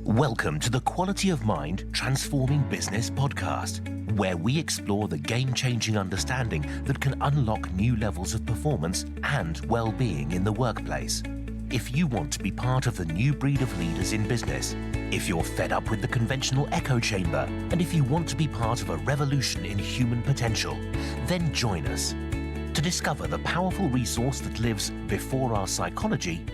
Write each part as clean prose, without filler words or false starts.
Welcome to the Quality of Mind Transforming Business podcast, where we explore the game-changing understanding that can unlock new levels of performance and well-being in the workplace. If you want to be part of the new breed of leaders in business, if you're fed up with the conventional echo chamber, and if you want to be part of a revolution in human potential, then join us to discover the powerful resource that lives before our psychology.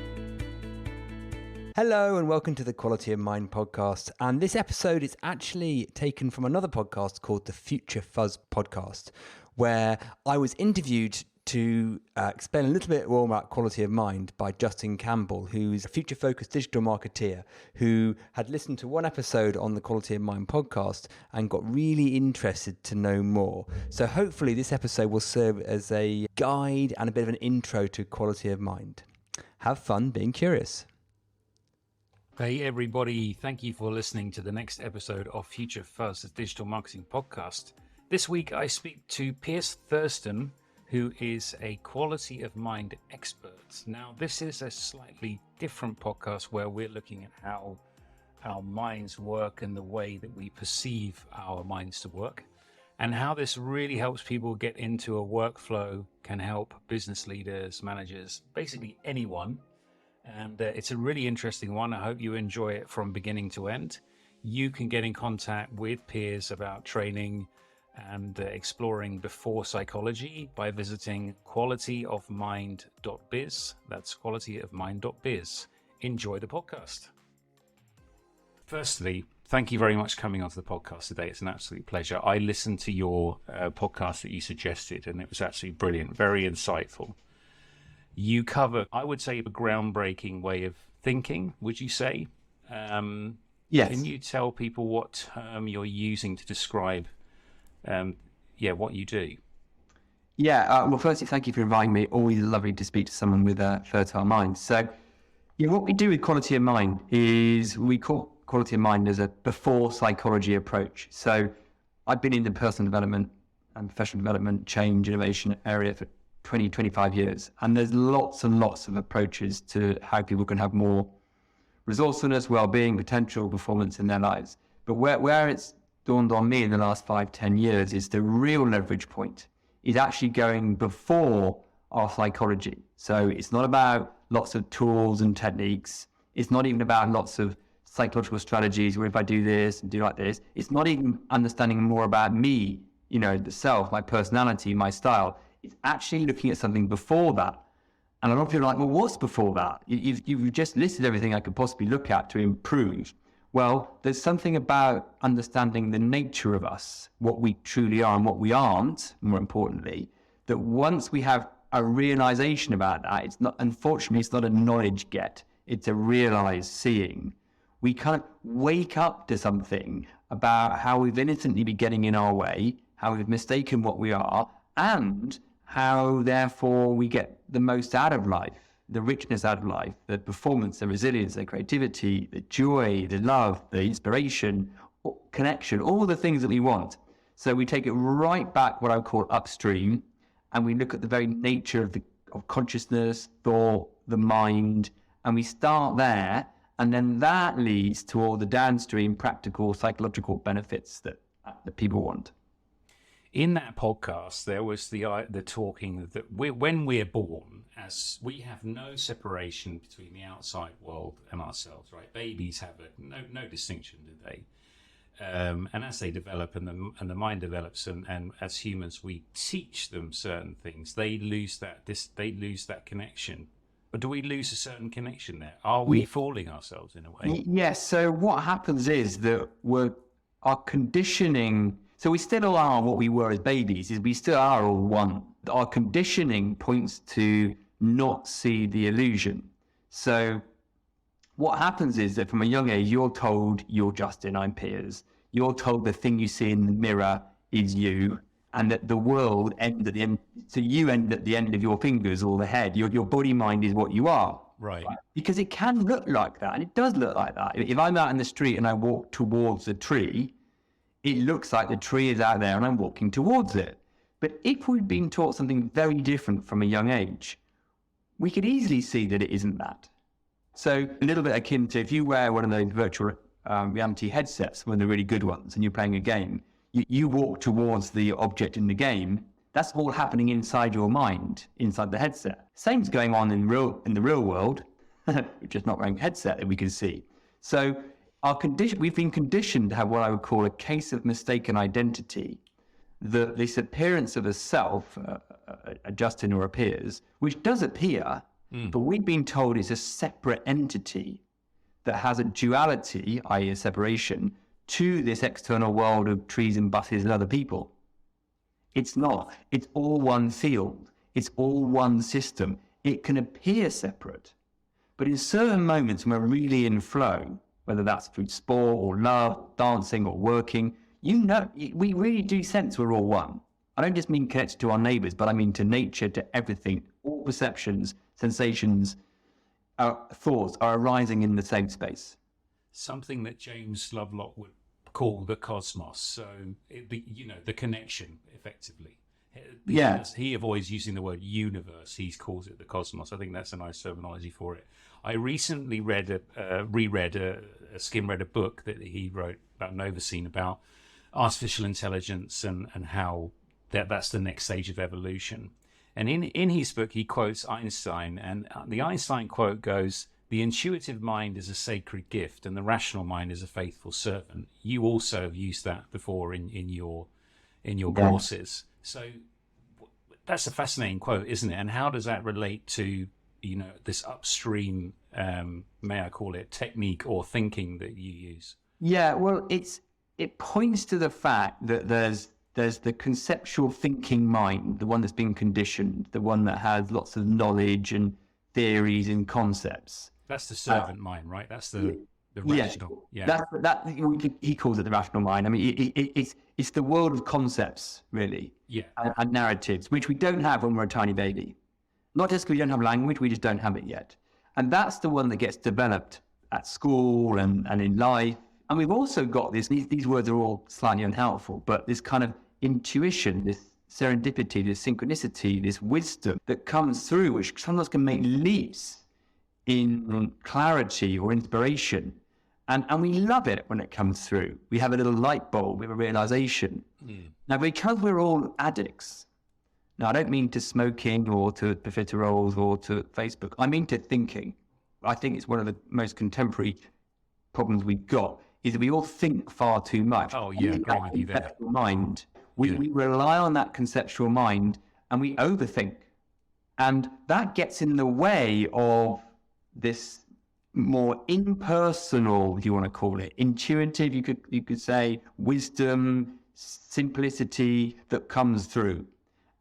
Hello and welcome to the Quality of Mind podcast. And this episode is actually taken from another podcast called the Future Fuzz podcast, where I was interviewed to explain a little bit more about quality of mind by Justin Campbell, who's a future-focused digital marketeer who had listened to one episode on the Quality of Mind podcast and got really interested to know more. So hopefully this episode will serve as a guide and a bit of an intro to quality of mind. Have fun being curious. Hey everybody, thank you for listening to the next episode of Future Fuzz, the digital marketing podcast. This week I speak to Piers Thurston, who is a quality of mind expert. Now this is a slightly different podcast where we're looking at how our minds work and the way that we perceive our minds to work, and how this really helps people get into a workflow, can help business leaders, managers, basically anyone. And it's a really interesting one. I hope you enjoy it from beginning to end. You can get in contact with Piers about training and exploring before psychology by visiting qualityofmind.biz. That's qualityofmind.biz. Enjoy the podcast. Firstly, thank you very much for coming onto the podcast today. It's an absolute pleasure. I listened to your podcast that you suggested, and it was absolutely brilliant, very insightful. You cover, I would say, a groundbreaking way of thinking, would you say? Yes. Can you tell people what term you're using to describe what you do? Yeah, well, firstly, thank you for inviting me. Always lovely to speak to someone with a fertile mind. So, what we do with Quality of Mind is we call Quality of Mind as a before psychology approach. So, I've been in the personal development and professional development, change, innovation area for 20, 25 years. And there's lots and lots of approaches to how people can have more resourcefulness, well-being, potential, performance in their lives. But where it's dawned on me in the last 5, 10 years is the real leverage point is actually going before our psychology. So it's not about lots of tools and techniques. It's not even about lots of psychological strategies where if I do this and do like this, it's not even understanding more about me, the self, my personality, my style. It's actually looking at something before that. And a lot of people are like, well, what's before that? You've just listed everything I could possibly look at to improve. Well, there's something about understanding the nature of us, what we truly are and what we aren't, more importantly, that once we have a realization about that, unfortunately, it's not a knowledge get, it's a realized seeing. We kind of wake up to something about how we've innocently been getting in our way, how we've mistaken what we are, and how, therefore, we get the most out of life, the richness out of life, the performance, the resilience, the creativity, the joy, the love, the inspiration, connection, all the things that we want. So we take it right back, what I would call upstream, and we look at the very nature of consciousness, thought, the mind, and we start there, and then that leads to all the downstream practical psychological benefits that people want. In that podcast, there was the talking that when we're born, as we have no separation between the outside world and ourselves, right? Babies have no distinction, do they? And as they develop and the mind develops, and as humans we teach them certain things, they lose that connection. Or do we lose a certain connection there? Are we fooling ourselves in a way? Yes. So what happens is that our conditioning. So we still are what we were as babies, is we still are all one. Our conditioning points to not see the illusion. So what happens is that from a young age, you're told you're Justin, I'm Piers. You're told the thing you see in the mirror is you, and that the world ends at the end. So you end at the end of your fingers or the head. Your body mind is what you are. Right. Because it can look like that, and it does look like that. If I'm out in the street and I walk towards a tree, it looks like the tree is out there and I'm walking towards it. But if we'd been taught something very different from a young age, we could easily see that it isn't that. So a little bit akin to if you wear one of those virtual reality headsets, one of the really good ones, and you're playing a game, you walk towards the object in the game. That's all happening inside your mind, inside the headset. Same's going on in the real world, which is not wearing a headset that we can see. So we've been conditioned to have what I would call a case of mistaken identity. This appearance of a self, a Justin or a Piers, which does appear, but we've been told it's a separate entity that has a duality, i.e. a separation, to this external world of trees and buses and other people. It's not. It's all one field. It's all one system. It can appear separate, but in certain moments when we're really in flow, whether that's through sport or love, dancing or working, we really do sense we're all one. I don't just mean connected to our neighbours, but I mean to nature, to everything. All perceptions, sensations, thoughts are arising in the same space. Something that James Lovelock would call the cosmos. So, the connection, effectively. He avoids using the word universe. He calls it the cosmos. I think that's a nice terminology for it. I recently skim-read a book that he wrote about Novacine, about artificial intelligence and how that's the next stage of evolution. And in his book, he quotes Einstein, and the Einstein quote goes, "The intuitive mind is a sacred gift, and the rational mind is a faithful servant." You also have used that before in your courses. So that's a fascinating quote, isn't it? And how does that relate to this upstream, may I call it, technique or thinking that you use? Yeah, well, it points to the fact that there's the conceptual thinking mind, the one that's been conditioned, the one that has lots of knowledge and theories and concepts. That's the servant mind, right? That's the rational. Yeah. He calls it the rational mind. I mean, it's the world of concepts, really. Yeah. And narratives, which we don't have when we're a tiny baby. Not just because we don't have language, we just don't have it yet. And that's the one that gets developed at school and in life. And we've also got these words are all slightly unhelpful, but this kind of intuition, this serendipity, this synchronicity, this wisdom that comes through, which sometimes can make leaps in clarity or inspiration. And we love it when it comes through. We have a little light bulb, we have a realization. Now, because we're all addicts, now I don't mean to smoking or to profiteroles or to Facebook, I mean to thinking. I think it's one of the most contemporary problems we've got, is that we all think far too much. Oh, yeah, agree with you there. Mind. We rely on that conceptual mind and we overthink. And that gets in the way of this more impersonal, if you want to call it, intuitive, you could say, wisdom, simplicity that comes through.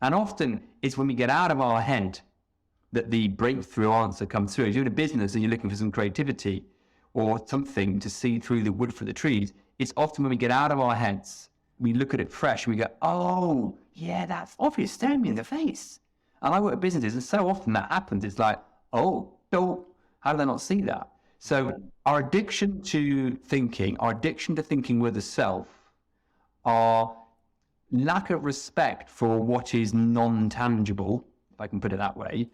And often it's when we get out of our head that the breakthrough answer comes through. If you're in a business and you're looking for some creativity or something to see through the wood for the trees, it's often when we get out of our heads, we look at it fresh and we go, oh, yeah, that's obvious, staring me in the face. And I work at businesses, and so often that happens. It's like, oh, how do they not see that? So our addiction to thinking with the self, our lack of respect for what is non-tangible, if I can put it that way,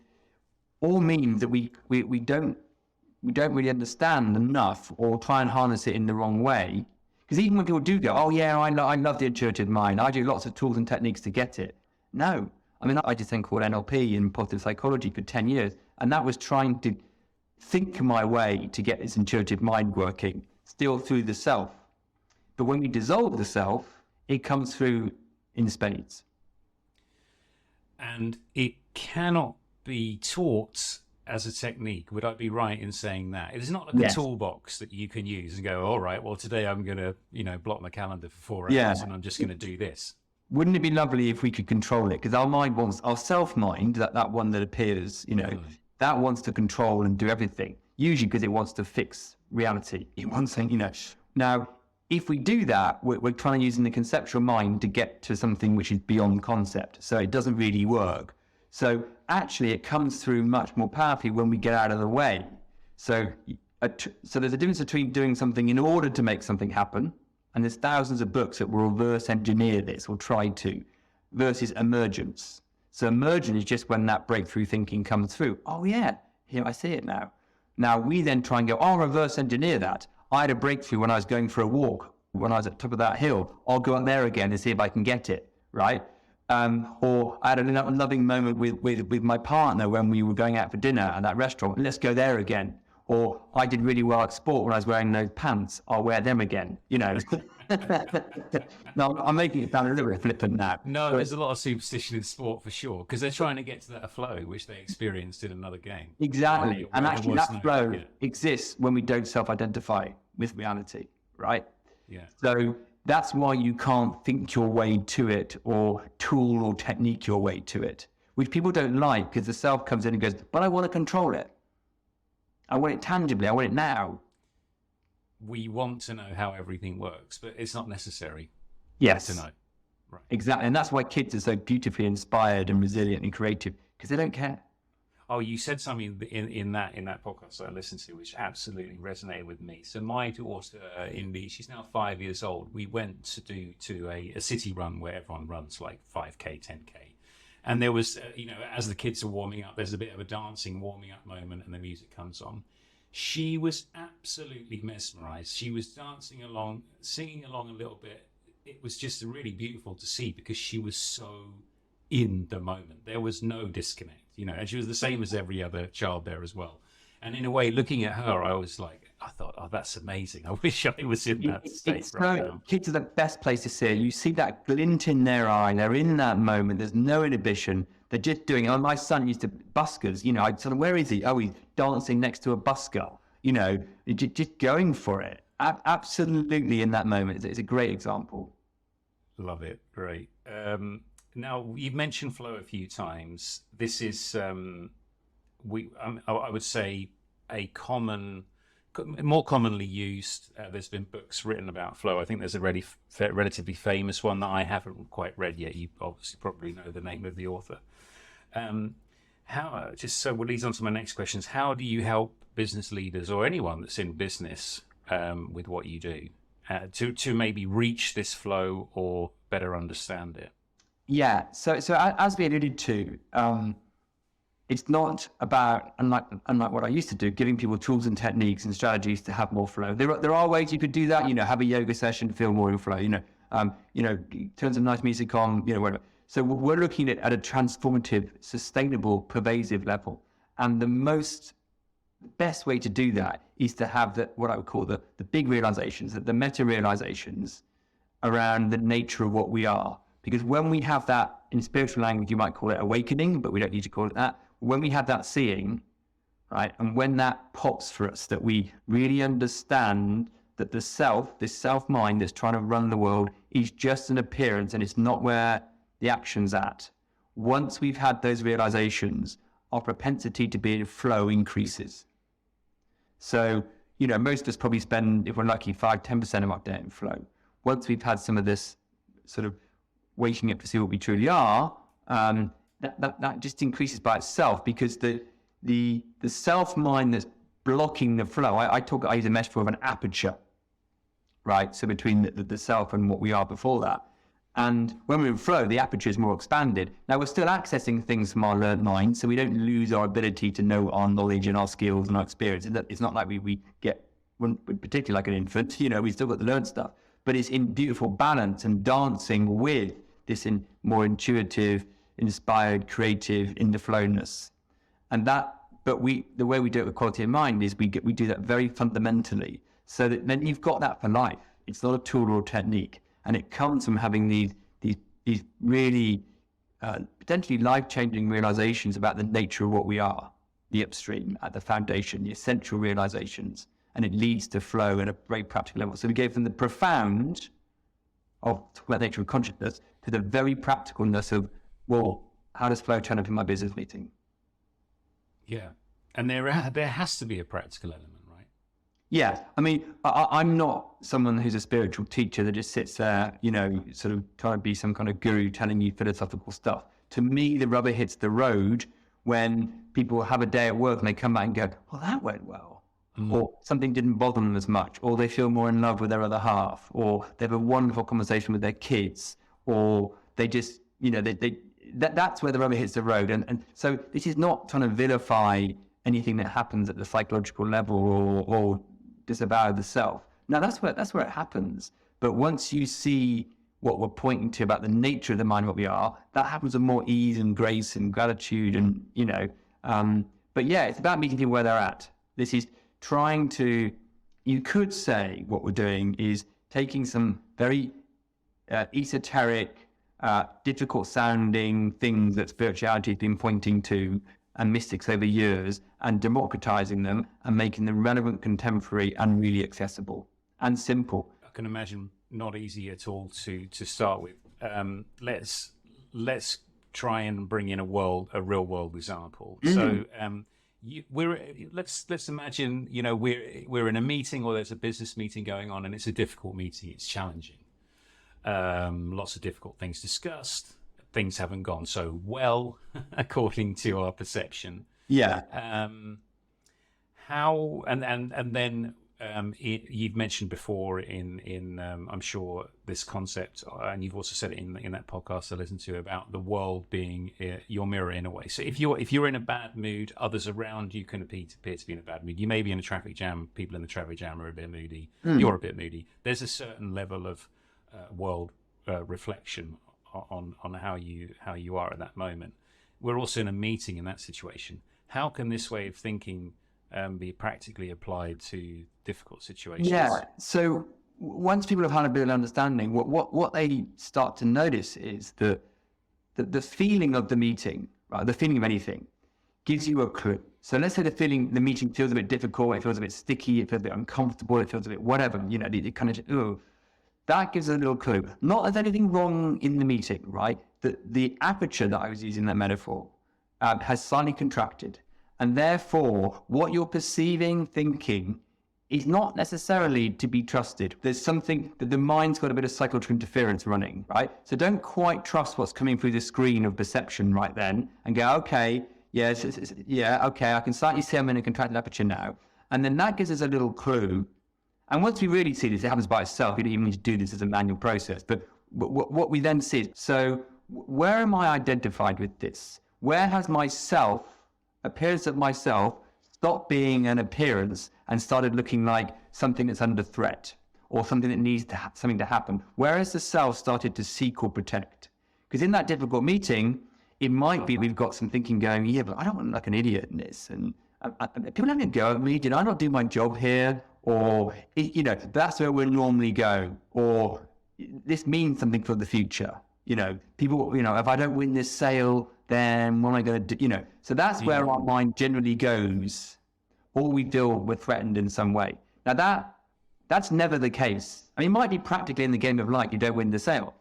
all means that we don't really understand enough or try and harness it in the wrong way. Because even when people do go, oh yeah, I love the intuitive mind, I do lots of tools and techniques to get it. No. I mean, I did something called NLP in positive psychology for 10 years, and that was trying to think my way to get this intuitive mind working, still through the self. But when we dissolve the self, it comes through in spades. And it cannot be taught as a technique. Would I be right in saying that? It's not like a toolbox that you can use and go, all right, well, today I'm going to, block my calendar for 4 hours and I'm just going to do this. Wouldn't it be lovely if we could control it? Because our self-mind, that one that appears, that wants to control and do everything, usually because it wants to fix reality. It wants something, Now, if we do that, we're trying to use the conceptual mind to get to something which is beyond concept. So it doesn't really work. So actually, it comes through much more powerfully when we get out of the way. So there's a difference between doing something in order to make something happen, and there's thousands of books that will reverse engineer this or try to, versus emergence. So emergence is just when that breakthrough thinking comes through. Oh yeah, here I see it now. Now we then try and go, I'll reverse engineer that. I had a breakthrough when I was going for a walk, when I was at the top of that hill. I'll go up there again and see if I can get it, right? Or I had a loving moment with my partner when we were going out for dinner at that restaurant. Let's go there again. Or I did really well at sport when I was wearing those pants. I'll wear them again, you know. No, I'm making it sound a little bit flippant now. No, there's a lot of superstition in sport for sure, because they're trying to get to that flow, which they experienced in another game. Exactly. And actually that flow exists when we don't self-identify with reality, right? Yeah. So that's why you can't think your way to it or tool or technique your way to it, which people don't like, because the self comes in and goes, but I want to control it. I want it tangibly. I want it now. We want to know how everything works, but it's not necessary Yes. to know. Right. Exactly. And that's why kids are so beautifully inspired and resilient and creative, because they don't care. Oh, you said something in that podcast that I listened to, which absolutely resonated with me. So my daughter, Indy, she's now 5 years old. We went to a city run where everyone runs like 5K, 10K. And there was, as the kids are warming up, there's a bit of a dancing warming up moment and the music comes on. She was absolutely mesmerized. She was dancing along, singing along a little bit. It was just really beautiful to see because she was so in the moment. There was no disconnect, and she was the same as every other child there as well. And in a way, looking at her, I thought, oh, that's amazing. I wish I was in that state right now. Kids are the best place to see it. You see that glint in their eye. They're in that moment. There's no inhibition. They're just doing it. My son used to buskers. I'd sort of, where is he? Oh, he's dancing next to a busker. Just going for it. Absolutely in that moment. It's a great example. Love it. Great. Now, you've mentioned flow a few times. This is, I would say, more commonly used. There's been books written about flow. I think there's a relatively famous one that I haven't quite read yet. You obviously probably know the name of the author. Just so what leads on to my next questions, how do you help business leaders or anyone that's in business with what you do to maybe reach this flow or better understand it? Yeah. So as we alluded to, it's not about, unlike what I used to do, giving people tools and techniques and strategies to have more flow. There are ways you could do that. Have a yoga session, feel more in flow. Turn some nice music on. Whatever. So we're looking at a transformative, sustainable, pervasive level, and the best way to do that is to have what I would call the big realizations, the meta realizations around the nature of what we are. Because when we have that, in spiritual language, you might call it awakening, but we don't need to call it that. When we have that seeing, right, and when that pops for us, that we really understand that this self mind that's trying to run the world is just an appearance and it's not where the action's at. Once we've had those realizations, our propensity to be in flow increases. So, most of us probably spend, if we're lucky, 5-10% of our day in flow. Once we've had some of this sort of waking up to see what we truly are, that just increases by itself, because the self mind that's blocking the flow, I use a metaphor of an aperture, right? So between the self and what we are before that. And when we're in flow, the aperture is more expanded. Now, we're still accessing things from our learned mind, so we don't lose our ability to know our knowledge and our skills and our experience. It's not like we get, particularly like an infant, we still got the learned stuff. But it's in beautiful balance and dancing with this more intuitive, inspired, creative, in the flowness. And the way we do it with quality of mind is we do that very fundamentally, so that then you've got that for life. It's not a tool or a technique. And it comes from having these really potentially life-changing realizations about the nature of what we are, the upstream, at the foundation, the essential realizations. And it leads to flow at a very practical level. So we go from the profound of the nature of consciousness to the very practicalness of, well, how does flow turn up in my business meeting? Yeah. And there has to be a practical element, right? Yeah. I mean, I'm not someone who's a spiritual teacher that just sits there, sort of trying to be some kind of guru telling you philosophical stuff. To me, the rubber hits the road when people have a day at work and they come back and go, well, that went well. Or something didn't bother them as much, or they feel more in love with their other half, or they have a wonderful conversation with their kids, or they just, that's where the rubber hits the road. And so this is not trying to vilify anything that happens at the psychological level or disavow the self. Now that's where it happens. But once you see what we're pointing to about the nature of the mind, what we are, that happens with more ease and grace and gratitude, and but yeah, it's about meeting people where they're at. This is trying to, you could say what we're doing is taking some very esoteric, difficult sounding things that spirituality has been pointing to and mystics over years, and democratizing them and making them relevant, contemporary, and really accessible and simple. I can imagine not easy at all to start with. Let's try and bring in a real world example. So let's imagine, we're in a meeting, or there's a business meeting going on, and it's a difficult meeting. It's challenging. Lots of difficult things discussed. Things haven't gone so well according to our perception. Yeah. How and then you've mentioned before in I'm sure this concept, and you've also said it in that podcast I listened to, about the world being your mirror in a way. So if you're in a bad mood, others around you can appear to be in a bad mood. You may be in a traffic jam. People in the traffic jam are a bit moody. You're a bit moody. There's a certain level of world reflection on how you are at that moment. We're also in a meeting in that situation. How can this way of thinking be practically applied to difficult situations? Yeah. So once people have had a bit of understanding, what they start to notice is that the feeling of the meeting, right, the feeling of anything, gives you a clue. So let's say the meeting feels a bit difficult, it feels a bit sticky, it feels a bit uncomfortable, it feels a bit whatever, it kind of, that gives a little clue. Not that there's anything wrong in the meeting, right? The aperture that I was using in that metaphor has slightly contracted. And therefore, what you're perceiving, thinking, is not necessarily to be trusted. There's something that the mind's got a bit of psychological interference running, right? So don't quite trust what's coming through the screen of perception right then and go, okay, yes, okay, I can slightly see I'm in a contracted aperture now. And then that gives us a little clue. And once we really see this, it happens by itself. You don't even need to do this as a manual process. But what we then see is, so where am I identified with this? Where has appearance of myself stopped being an appearance and started looking like something that's under threat or something that needs something to happen? Where has the self started to seek or protect? Because in that difficult meeting, it might be we've got some thinking going, yeah, but I don't want to look like an idiot in this. And people having a go at me, did I not do my job here? Or, that's where we'll normally go. Or this means something for the future. People, if I don't win this sale, then what am I going to do? So that's where our mind generally goes, or we feel we're threatened in some way. Now that's never the case. I mean, it might be practically in the game of life, you don't win the sale.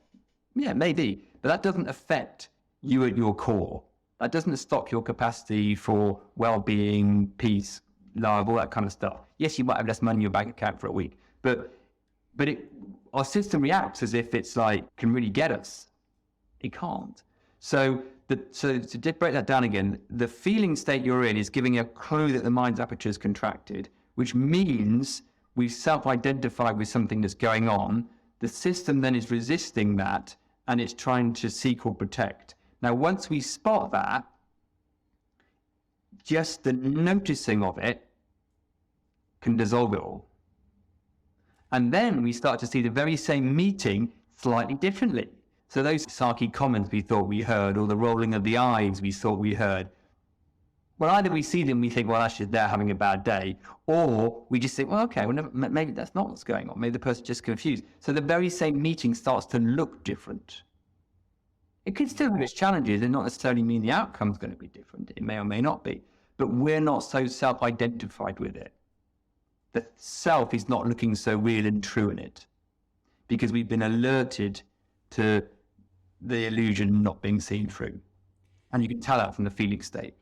Yeah, maybe, but that doesn't affect you at your core. That doesn't stop your capacity for well-being, peace, love, all that kind of stuff. Yes, you might have less money in your bank account for a week, but our system reacts as if it's can really get us. It can't. So to break that down again, the feeling state you're in is giving a clue that the mind's aperture is contracted, which means we've self-identified with something that's going on. The system then is resisting that, and it's trying to seek or protect. Now, once we spot that, just the noticing of it can dissolve it all. And then we start to see the very same meeting slightly differently. So those sarky comments we thought we heard, or the rolling of the eyes we thought we heard, well, either we see them, we think, well, actually they're having a bad day, or we just think, well, okay, maybe that's not what's going on. Maybe the person's just confused. So the very same meeting starts to look different. It could still have its challenges and not necessarily mean the outcome's going to be different. It may or may not be, but we're not so self-identified with it. The self is not looking so real and true in it, because we've been alerted to the illusion not being seen through. And you can tell that from the feeling state.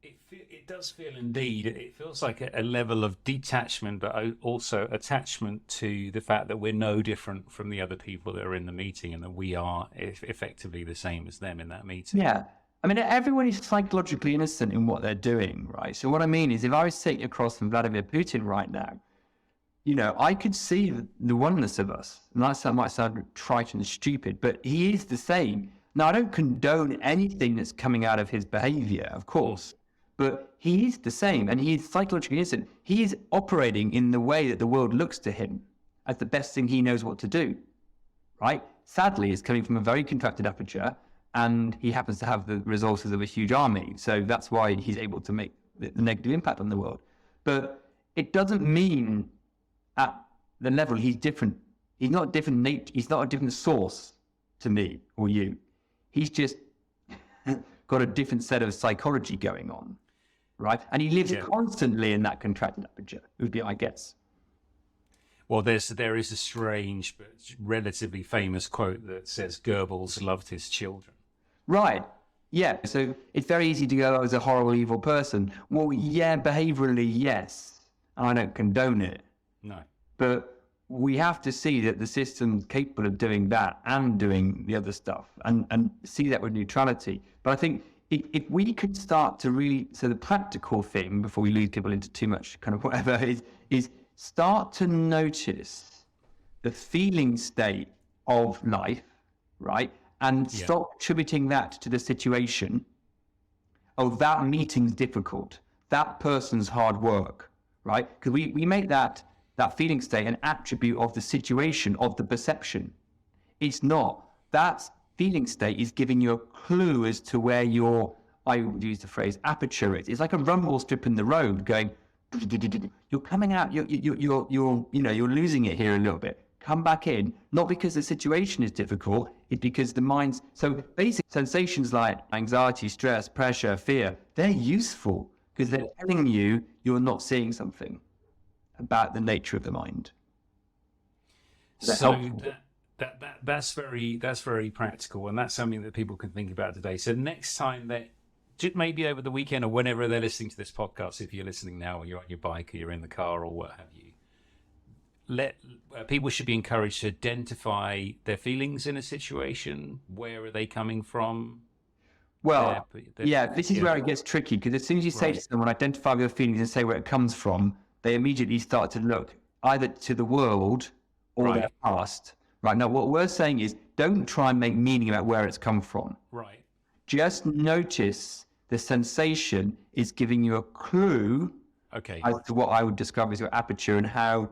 It does feel, indeed, it feels like a level of detachment, but also attachment to the fact that we're no different from the other people that are in the meeting, and that we are effectively the same as them in that meeting. Yeah. I mean, everyone is psychologically innocent in what they're doing, right? So what I mean is, if I was sitting across from Vladimir Putin right now, I could see the oneness of us. And that might sound trite and stupid, but he is the same. Now, I don't condone anything that's coming out of his behavior, of course, but he is the same, and he is psychologically innocent. He is operating in the way that the world looks to him as the best thing he knows what to do, right? Sadly, it's coming from a very contracted aperture, and he happens to have the resources of a huge army. So that's why he's able to make the negative impact on the world. But it doesn't mean at the level he's different. He's not a different nature. He's not a different source to me or you. He's just got a different set of psychology going on, right? And he lives constantly in that contracted aperture, would be, I guess. Well, there is a strange but relatively famous quote that says Goebbels loved his children. Right. Yeah. So it's very easy to go, I was a horrible, evil person. Well, yeah, behaviorally, yes. I don't condone it. No. But we have to see that the system's capable of doing that and doing the other stuff, and see that with neutrality. But I think if we could start to really, so the practical thing, before we lose people into too much kind of whatever, is start to notice the feeling state of life, right? And stop attributing that to the situation. Oh, that meeting's difficult. That person's hard work, right? Because we make that feeling state an attribute of the situation, of the perception. It's not. That feeling state is giving you a clue as to where your, I would use the phrase, aperture is. It's like a rumble strip in the road going, you're coming out, you're losing it here a little bit. Come back in, not because the situation is difficult, it's because the mind's, so basic sensations like anxiety, stress, pressure, fear, they're useful because they're telling you you're not seeing something about the nature of the mind. So that's very practical, and that's something that people can think about today. So next time that, maybe over the weekend or whenever they're listening to this podcast, if you're listening now or you're on your bike or you're in the car or what have you, people should be encouraged to identify their feelings in a situation. Where are they coming from? Well, this is where it gets tricky, because as soon as you say to someone, identify your feelings and say where it comes from, they immediately start to look either to the world or their past. Right. Now, what we're saying is, don't try and make meaning about where it's come from. Right. Just notice the sensation is giving you a clue as to what I would describe as your aperture and how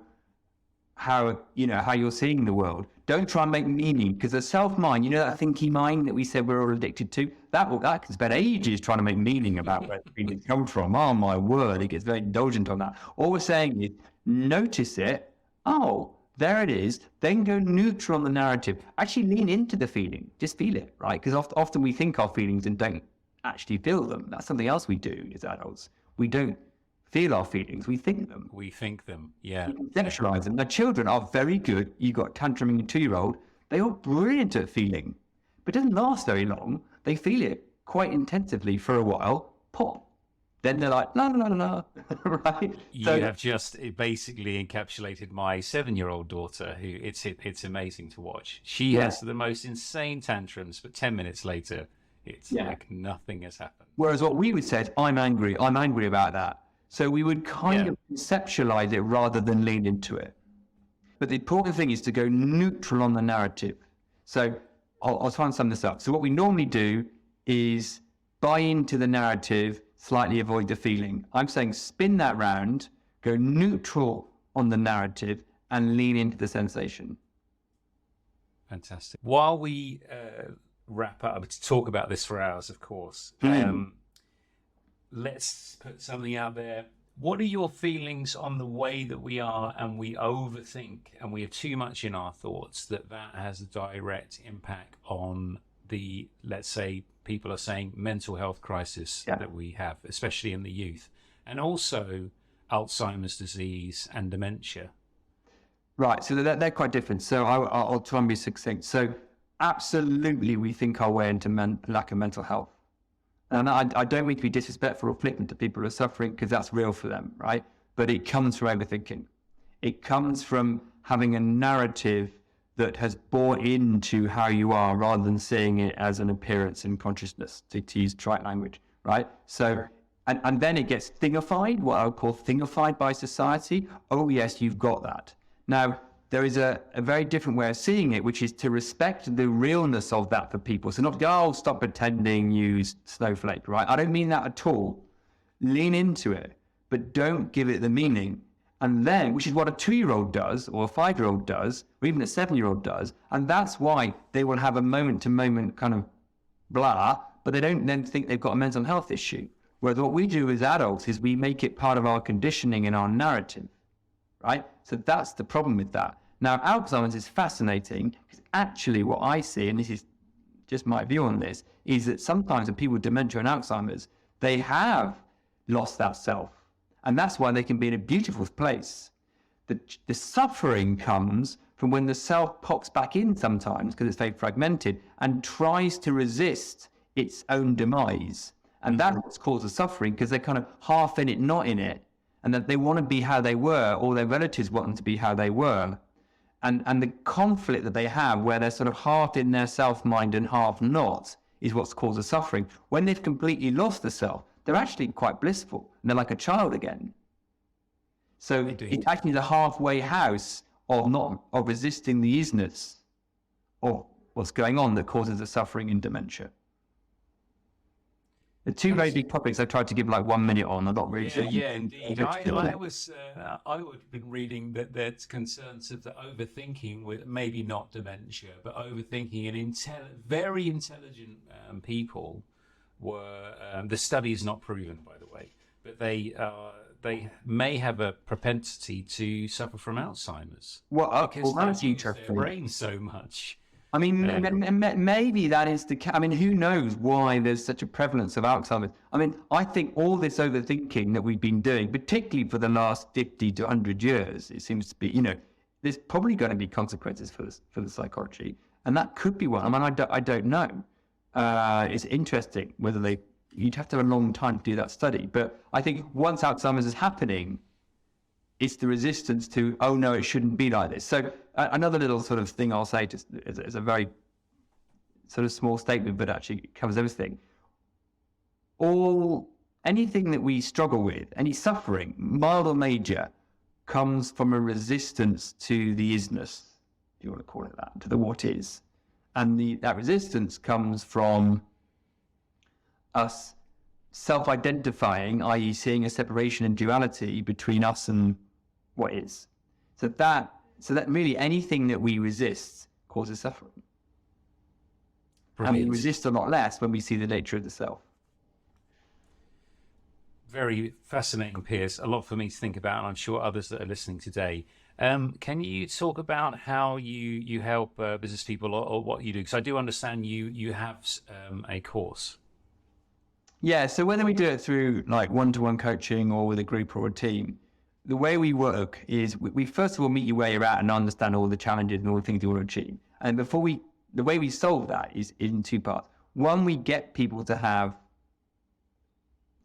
you're seeing the world. Don't try and make meaning, because the self-mind, that thinking mind that we said we're all addicted to, that can spend ages trying to make meaning about where the feelings come from. Oh my word, it gets very indulgent on that. All we're saying is notice it. Oh, there it is. Then go neutral on the narrative. Actually lean into the feeling. Just feel it, right? Because often we think our feelings and don't actually feel them. That's something else we do as adults. We don't feel our feelings, we think them. We Conceptualize them. Now, children are very good. You've got tantruming 2-year-old. They are brilliant at feeling, but it doesn't last very long. They feel it quite intensively for a while, pop. Then they're like, no, right? You have just basically encapsulated my 7-year-old daughter, who it's amazing to watch. She has the most insane tantrums, but 10 minutes later, it's like nothing has happened. Whereas what we would say is, I'm angry about that. So we would kind of conceptualize it rather than lean into it. But the important thing is to go neutral on the narrative. So I'll try and sum this up. So what we normally do is buy into the narrative, slightly avoid the feeling. I'm saying spin that round, go neutral on the narrative, and lean into the sensation. Fantastic. While we wrap up, to talk about this for hours, of course, let's put something out there. What are your feelings on the way that we are and we overthink and we have too much in our thoughts, that has a direct impact on the, let's say, people are saying mental health crisis that we have, especially in the youth, and also Alzheimer's disease and dementia? Right. So they're quite different. So I'll try and be succinct. So absolutely, we think our way into lack of mental health. And I don't mean to be disrespectful or flippant to people who are suffering, because that's real for them, right? But it comes from overthinking. It comes from having a narrative that has bought into how you are rather than seeing it as an appearance in consciousness, to use trite language, right? So, and then it gets thingified, what I would call thingified by society. Oh yes, you've got that. Now, there is a very different way of seeing it, which is to respect the realness of that for people. So not go, oh, stop pretending, you snowflake, right? I don't mean that at all. lean into it, but don't give it the meaning. And then, which is what a 2-year-old does, or a 5-year-old does, or even a 7-year-old does. And that's why they will have a moment-to-moment kind of blah, but they don't then think they've got a mental health issue. Whereas what we do as adults is we make it part of our conditioning and our narrative, right? So that's the problem with that. Now, Alzheimer's is fascinating because actually what I see, and this is just my view on this, is that sometimes when people with dementia and Alzheimer's, they have lost that self. And that's why they can be in a beautiful place. The suffering comes from when the self pops back in sometimes, because it's very fragmented, and tries to resist its own demise. And that's what's caused the suffering, because they're kind of half in it, not in it. And that they want to be how they were, or their relatives want them to be how they were. And the conflict that they have, where they're sort of half in their self-mind and half not, is what's caused the suffering. When they've completely lost the self, they're actually quite blissful. And they're like a child again. So it's actually the halfway house of resisting the isness of what's going on that causes the suffering in dementia. The two very big topics I've tried to give like 1 minute on. I'm not really Yeah, indeed. I would have been reading that there's concerns of the overthinking with maybe not dementia, but overthinking in very intelligent people were, the study is not proven, by the way, but they may have a propensity to suffer from Alzheimer's. Because that's used their brain so much. I mean, maybe that is I mean, who knows why there's such a prevalence of Alzheimer's? I mean, I think all this overthinking that we've been doing, particularly for the last 50 to 100 years, it seems to be, there's probably going to be consequences for the psychology. And that could be one. I mean, I don't know. It's interesting whether you'd have to have a long time to do that study. But I think once Alzheimer's is happening, it's the resistance to, oh no, it shouldn't be like this. So another little sort of thing I'll say, just as a very sort of small statement, but actually it covers everything. Anything that we struggle with, any suffering, mild or major, comes from a resistance to the isness, if you want to call it that, to the what is. And that resistance comes from us self-identifying, i.e. seeing a separation and duality between us and what is. So that really anything that we resist causes suffering. Brilliant. And we resist a lot less when we see the nature of the self. Very fascinating, Piers. A lot for me to think about, and I'm sure others that are listening today. Can you talk about how you help business people or what you do? Because I do understand you have a course. Yeah, so whether we do it through like one-to-one coaching or with a group or a team, the way we work is we first of all meet you where you're at and understand all the challenges and all the things you want to achieve. And the way we solve that is in two parts. One, we get people to have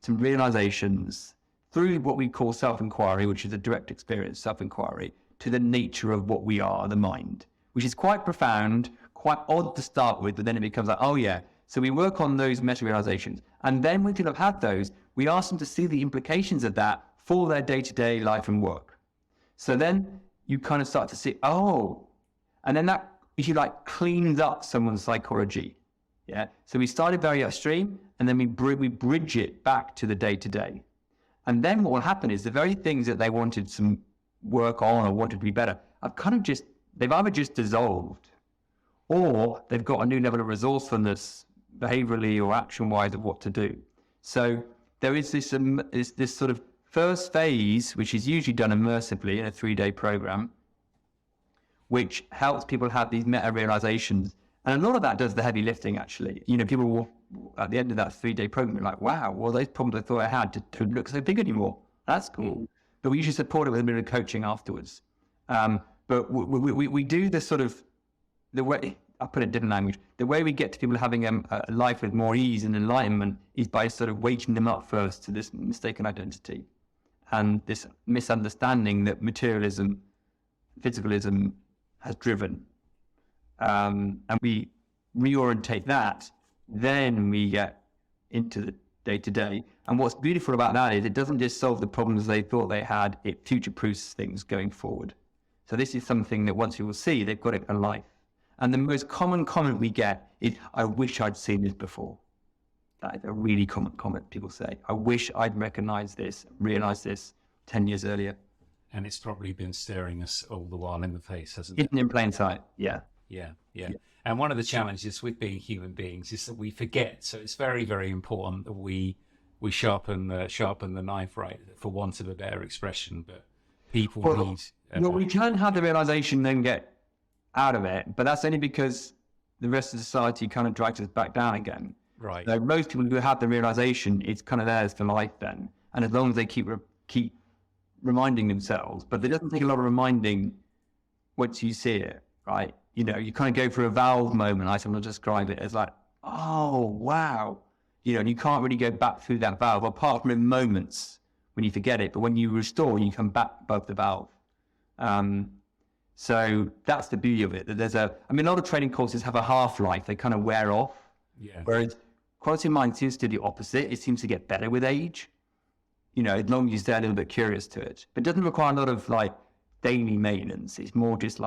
some realizations through what we call self-inquiry, which is a direct experience self-inquiry, to the nature of what we are, the mind, which is quite profound, quite odd to start with, but then it becomes like, oh yeah. So we work on those meta-realizations. And then when people have had those, we ask them to see the implications of that for their day-to-day life and work. So then you kind of start to see, oh, and then that, if you like, cleans up someone's psychology. Yeah. So we started very upstream, and then we bridge it back to the day-to-day. And then what will happen is the very things that they wanted some work on or wanted to be better, they've either just dissolved, or they've got a new level of resourcefulness, behaviorally or action-wise, of what to do. So there is this sort of first phase, which is usually done immersively in a 3-day program, which helps people have these meta-realizations. And a lot of that does the heavy lifting, actually. People will, at the end of that 3-day program, be like, wow, well, those problems I thought I had don't look so big anymore. That's cool. But we usually support it with a bit of coaching afterwards. But we do this sort of, the way, I'll put it in different language, the way we get to people having a life with more ease and enlightenment is by sort of waking them up first to this mistaken identity and this misunderstanding that materialism, physicalism has driven. And we reorientate that, then we get into the day-to-day. And what's beautiful about that is it doesn't just solve the problems they thought they had, it future-proofs things going forward. So this is something that once you will see, they've got it in life. And the most common comment we get is, I wish I'd seen this before. That is a really common comment people say. I wish I'd recognized this, realized this 10 years earlier. And it's probably been staring us all the while in the face, hasn't it? Hidden in plain sight. Yeah. Yeah. And one of the challenges with being human beings is that we forget. So it's very, very important that we sharpen the knife, right, for want of a better expression. But people need. Well, we can have the realization, then get out of it, but that's only because the rest of society kind of drags us back down again. Right. So most people who have the realization, it's kind of theirs for life then, and as long as they keep reminding themselves, but it doesn't take a lot of reminding once you see it, right? You know, you kind of go through a valve moment. I sometimes describe it as like, oh, wow. You know, and you can't really go back through that valve apart from in moments when you forget it. But when you restore, you come back above the valve. So that's the beauty of it. That a lot of training courses have a half-life. They kind of wear off. Yeah. Whereas quality of mind seems to do the opposite. It seems to get better with age. You know, as long as you stay a little bit curious to it. But it doesn't require a lot of like daily maintenance. It's more just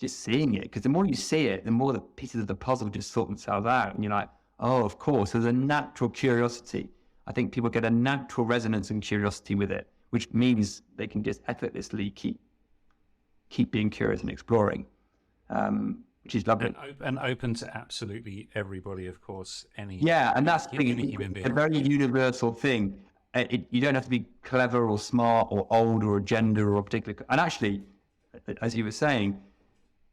seeing it. Because the more you see it, the more the pieces of the puzzle just sort themselves out. And you're like, oh, of course. There's a natural curiosity. I think people get a natural resonance and curiosity with it, which means they can just effortlessly keep being curious and exploring, which is lovely. And open to absolutely everybody, of course. And that's the thing. A very universal thing. You don't have to be clever or smart or old or a gender or a particular. And actually, as you were saying,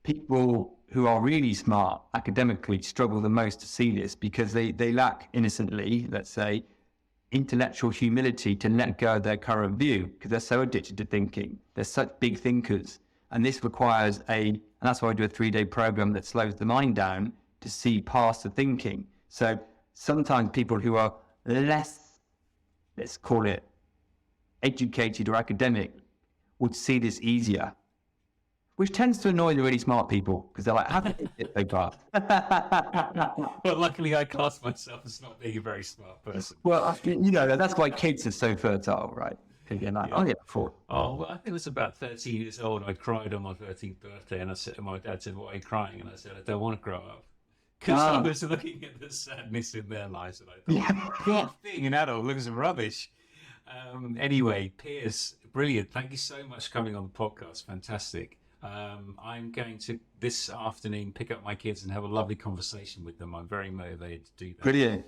people who are really smart academically struggle the most to see this because they lack innocently, let's say, intellectual humility to let go of their current view because they're so addicted to thinking. They're such big thinkers. And this requires and that's why I do a 3-day program that slows the mind down to see past the thinking. So sometimes people who are less, let's call it, educated or academic would see this easier, which tends to annoy the really smart people because they're like, how can I get so fast? Well, luckily I class myself as not being a very smart person. Well, you know, that's why kids are so fertile, right? Again, like, yeah. Before. Oh, well, I think it was about 13 years old. I cried on my 13th birthday, and my dad said, "Why are you crying?" And I said, "I don't want to grow up." Because I was looking at the sadness in their lives, and I thought, being an adult looks rubbish. Anyway, Piers, brilliant. Thank you so much for coming on the podcast. Fantastic. I'm going to, this afternoon, pick up my kids and have a lovely conversation with them. I'm very motivated to do that. Brilliant.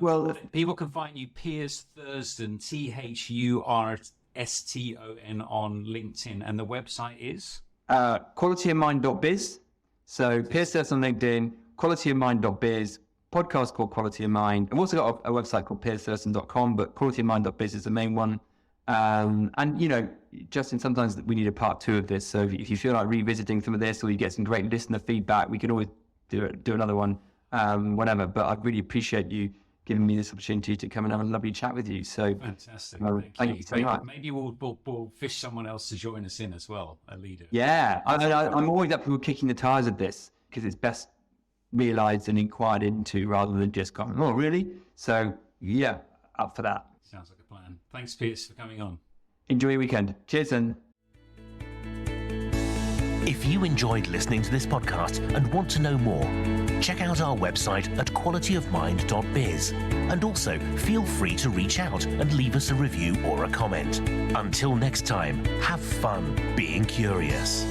Well, people can find you, Piers Thurston, THURSTON on LinkedIn, and the website is qualityofmind.biz. So Piers Thurston on LinkedIn, qualityofmind.biz, podcast called Quality of Mind. I've also got a website called piersthurston.com, but qualityofmind.biz is the main one. And you know, Justin, sometimes we need a part 2 of this. So if you feel like revisiting some of this, or you get some great listener feedback, we can always do another one. Whatever, but I really appreciate you giving me this opportunity to come and have a lovely chat with you. So fantastic. Thank you so much. Maybe we'll fish someone else to join us in as well, a leader. Yeah, I'm always up for kicking the tires of this because it's best realised and inquired into rather than just going, oh, really? So yeah, up for that. Sounds like a plan. Thanks, Piers, for coming on. Enjoy your weekend. Cheers, and. If you enjoyed listening to this podcast and want to know more, check out our website at qualityofmind.biz. And also feel free to reach out and leave us a review or a comment. Until next time, have fun being curious.